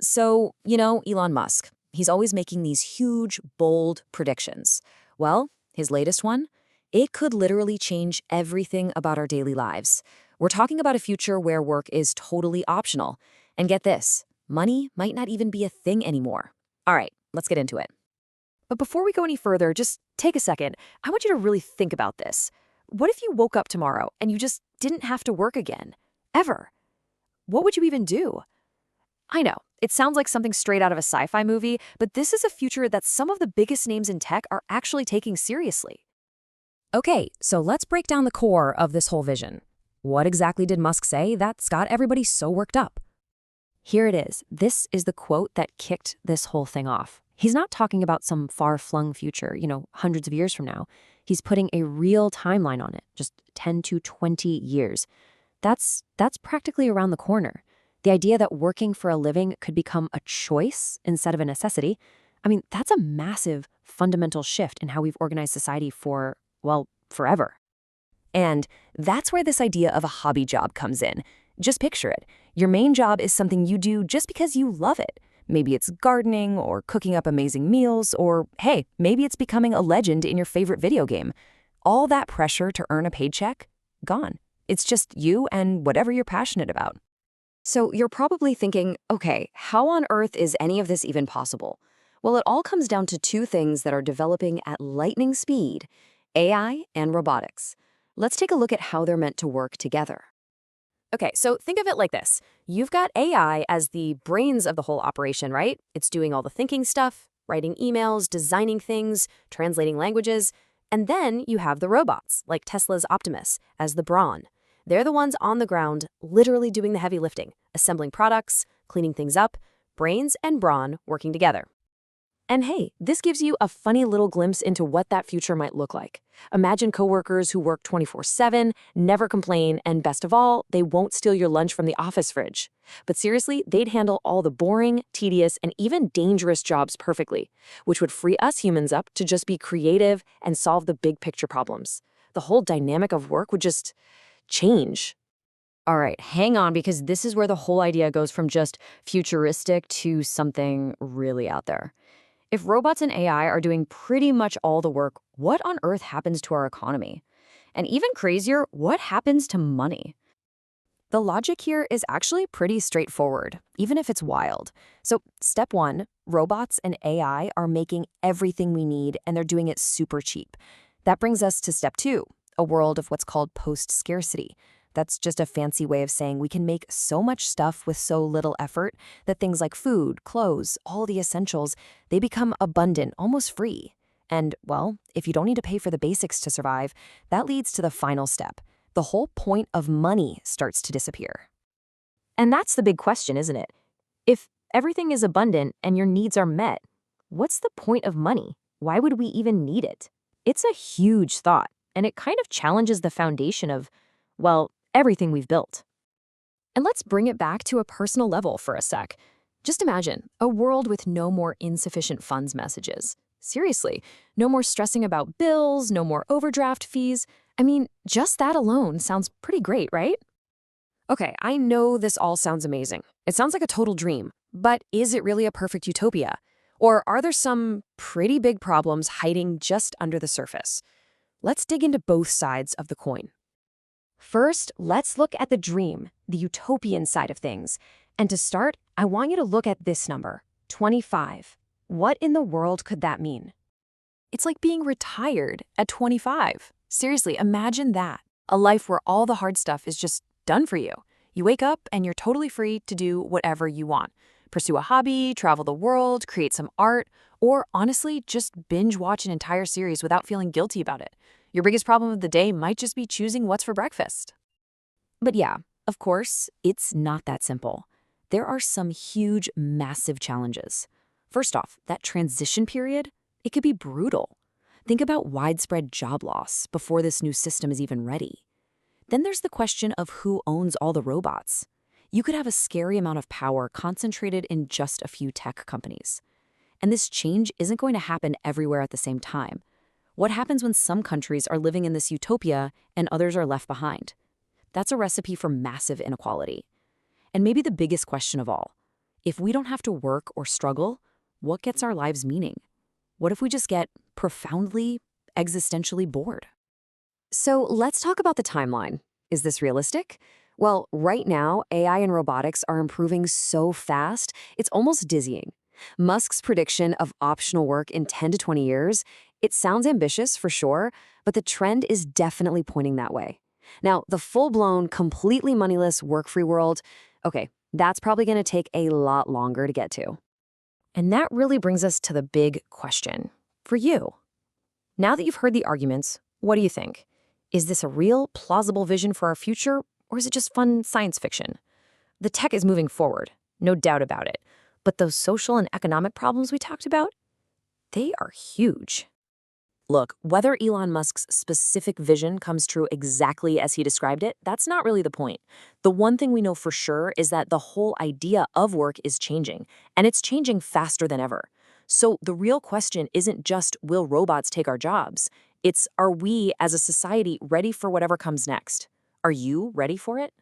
Elon Musk, he's always making these huge, bold predictions. Well, his latest one, it could literally change everything about our daily lives. We're talking about a future where work is totally optional. And get this, money might not even be a thing anymore. All right, let's get into it. But before we go any further, just take a second. I want you to really think about this. What if you woke up tomorrow and you just didn't have to work again? Ever? What would you even do? I know, it sounds like something straight out of a sci-fi movie, but this is a future that some of the biggest names in tech are actually taking seriously. Okay, so let's break down the core of this whole vision. What exactly did Musk say that's got everybody so worked up? Here it is. This is the quote that kicked this whole thing off. He's not talking about some far-flung future, hundreds of years from now. He's putting a real timeline on it, just 10 to 20 years. That's practically around the corner. The idea that working for a living could become a choice instead of a necessity, that's a massive, fundamental shift in how we've organized society for, well, forever. And that's where this idea of a hobby job comes in. Just picture it. Your main job is something you do just because you love it. Maybe it's gardening or cooking up amazing meals, or hey, maybe it's becoming a legend in your favorite video game. All that pressure to earn a paycheck, gone. It's just you and whatever you're passionate about. So you're probably thinking, okay, how on earth is any of this even possible? Well, it all comes down to two things that are developing at lightning speed: AI and robotics. Let's take a look at how they're meant to work together. Okay, so think of it like this. You've got AI as the brains of the whole operation, right? It's doing all the thinking stuff, writing emails, designing things, translating languages. And then you have the robots, like Tesla's Optimus, as the brawn. They're the ones on the ground, literally doing the heavy lifting, assembling products, cleaning things up, brains and brawn working together. And hey, this gives you a funny little glimpse into what that future might look like. Imagine coworkers who work 24/7, never complain, and best of all, they won't steal your lunch from the office fridge. But seriously, they'd handle all the boring, tedious, and even dangerous jobs perfectly, which would free us humans up to just be creative and solve the big picture problems. The whole dynamic of work would just change. All right, hang on, because this is where the whole idea goes from just futuristic to something really out there. If robots and AI are doing pretty much all the work, what on earth happens to our economy? And even crazier, what happens to money? The logic here is actually pretty straightforward, even if it's wild. So, step one, robots and AI are making everything we need, and they're doing it super cheap. That brings us to step two, a world of what's called post-scarcity. That's just a fancy way of saying we can make so much stuff with so little effort that things like food, clothes, all the essentials, they become abundant, almost free. And, well, if you don't need to pay for the basics to survive, that leads to the final step. The whole point of money starts to disappear. And that's the big question, isn't it? If everything is abundant and your needs are met, what's the point of money? Why would we even need it? It's a huge thought, and it kind of challenges the foundation of, well, everything we've built. And let's bring it back to a personal level for a sec. Just imagine a world with no more insufficient funds messages. Seriously, no more stressing about bills, no more overdraft fees. Just that alone sounds pretty great, right? Okay, I know this all sounds amazing. It sounds like a total dream, but is it really a perfect utopia? Or are there some pretty big problems hiding just under the surface? Let's dig into both sides of the coin. First, let's look at the dream, the utopian side of things. And to start, I want you to look at this number, 25. What in the world could that mean? It's like being retired at 25. Seriously, imagine that. A life where all the hard stuff is just done for you. You wake up and you're totally free to do whatever you want. Pursue a hobby, travel the world, create some art, or honestly, just binge watch an entire series without feeling guilty about it. Your biggest problem of the day might just be choosing what's for breakfast. But yeah, of course, it's not that simple. There are some huge, massive challenges. First off, that transition period, it could be brutal. Think about widespread job loss before this new system is even ready. Then there's the question of who owns all the robots. You could have a scary amount of power concentrated in just a few tech companies. And this change isn't going to happen everywhere at the same time. What happens when some countries are living in this utopia and others are left behind? That's a recipe for massive inequality. And maybe the biggest question of all, If we don't have to work or struggle, what gets our lives meaning? What if we just get profoundly, existentially bored? So let's talk about the timeline. Is this realistic? Well, right now, AI and robotics are improving so fast, it's almost dizzying. Musk's prediction of optional work in 10 to 20 years, it sounds ambitious for sure, but the trend is definitely pointing that way. Now, the full-blown, completely moneyless work-free world, okay, that's probably going to take a lot longer to get to. And that really brings us to the big question. For you, now that you've heard the arguments, what do you think? Is this a real, plausible vision for our future, or is it just fun science fiction? The tech is moving forward, no doubt about it. But those social and economic problems we talked about, they are huge. Look, whether Elon Musk's specific vision comes true exactly as he described it, that's not really the point. The one thing we know for sure is that the whole idea of work is changing, and it's changing faster than ever. So the real question isn't just, will robots take our jobs? It's, are we as a society ready for whatever comes next? Are you ready for it?